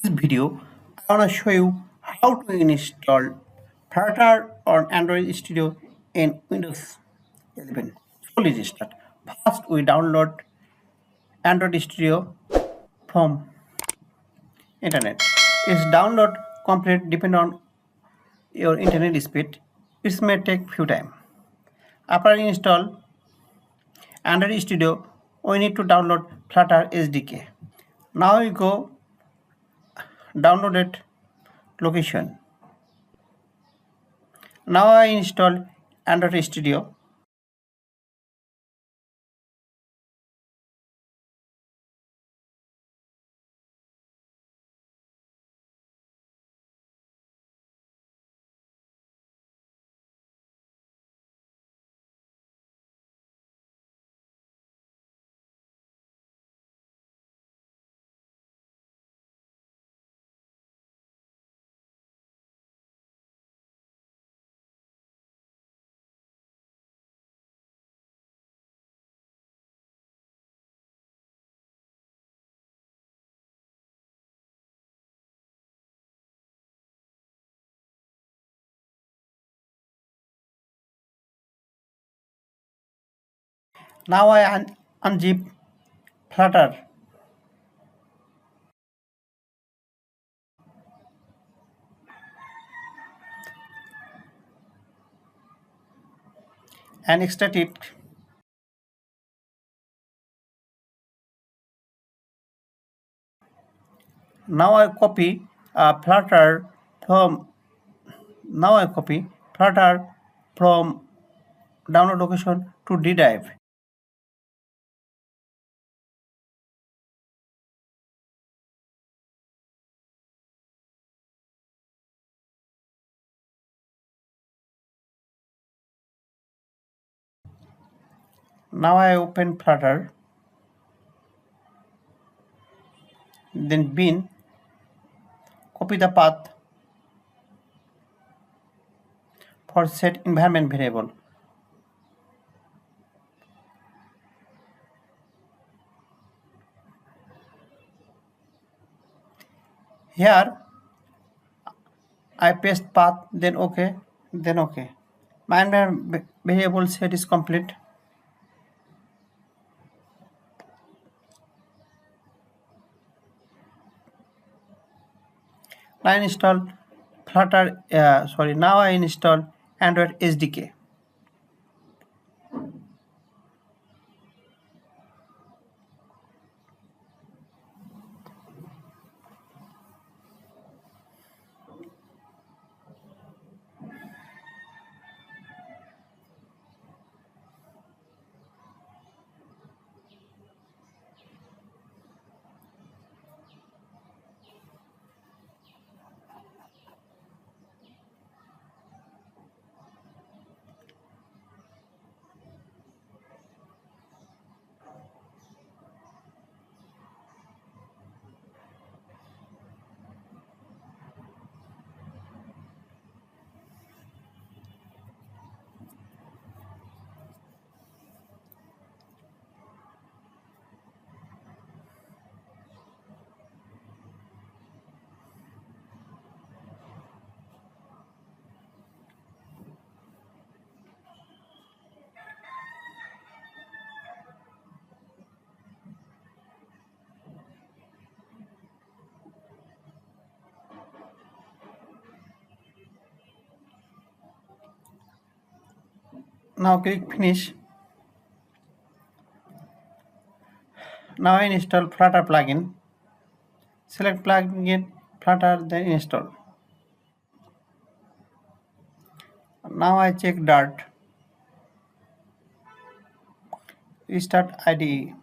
This video, I want to show you how to install Flutter on Android Studio in Windows 11. So let's start. First, we download Android Studio from internet. Its download complete depend on your internet speed. It may take few time. After install Android Studio, we need to download Flutter SDK. Now we go downloaded location. Now I install Android Studio. Now I unzip Flutter and extract it. Now I copy Flutter from now I copy Flutter from download location to D drive. Now I open Flutter, then bin, copy the path for set environment variable. Here I paste path, then OK, then OK. My environment variable set is complete. Now I install Flutter. Now I install Android SDK. Now click finish. Now I install Flutter plugin. Select plugin Flutter, then install. Now I check Dart. Restart IDE.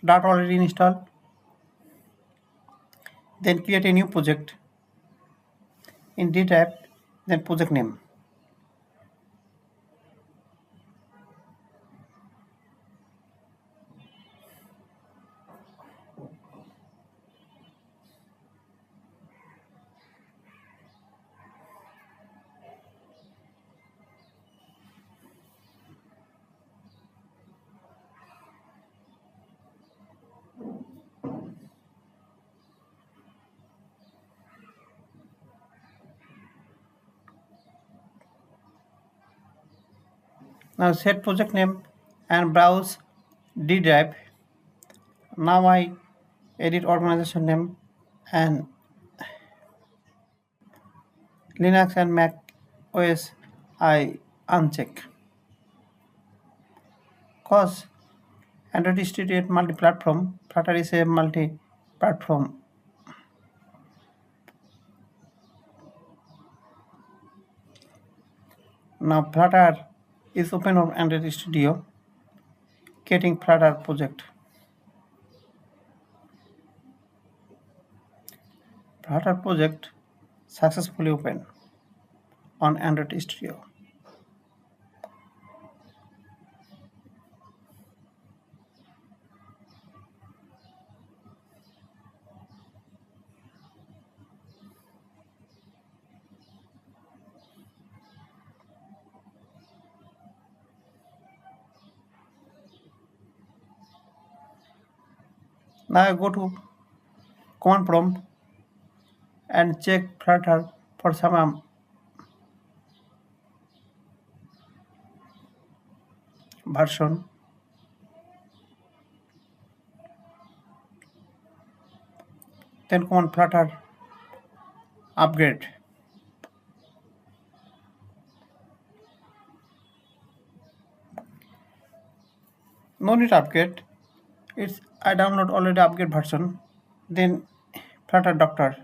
Dart already installed. Then create a new project. In D tab, then project name. Now set project name and browse D drive. Now I edit organization name and Linux and Mac OS I uncheck. Cause Android Studio is multi-platform, Flutter is a multi-platform. Now Flutter is open on Android Studio. Getting Flutter project. Flutter project successfully open on Android Studio. Now I go to command prompt and check Flutter for some version. Then command Flutter upgrade. No need upgrade. It's I download already upgrade version. Then Flutter Doctor.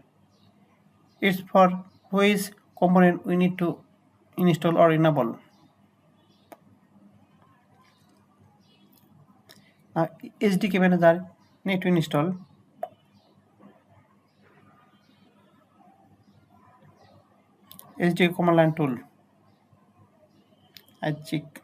It's for which component we need to install or enable. Now SDK manager need to install. SDK command line tool. I check.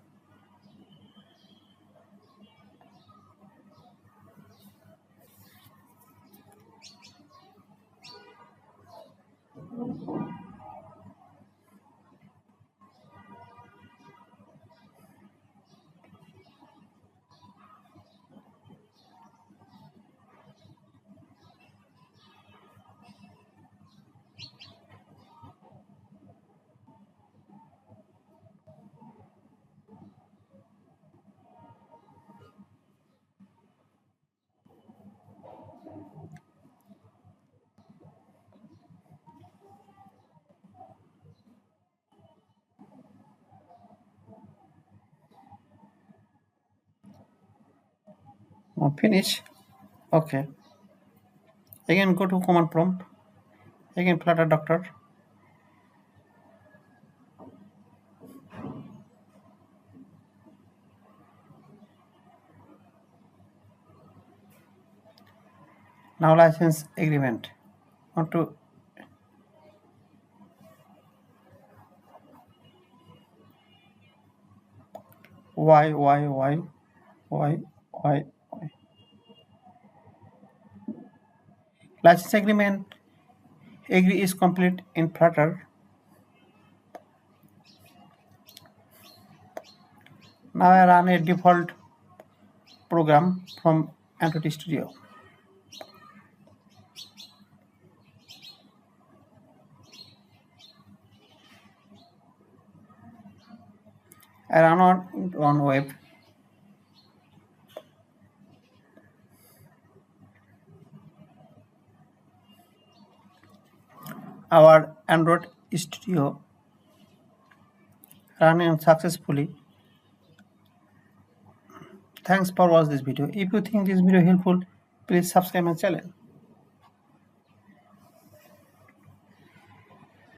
Now finish. Okay. Again go to command prompt. Again Flutter Doctor. Now license agreement. Want to why license agreement agree is complete in Flutter. Now I run a default program from Android Studio. I run on web. Our Android Studio running successfully. Thanks for watching this video. If you think this video helpful, please subscribe my channel.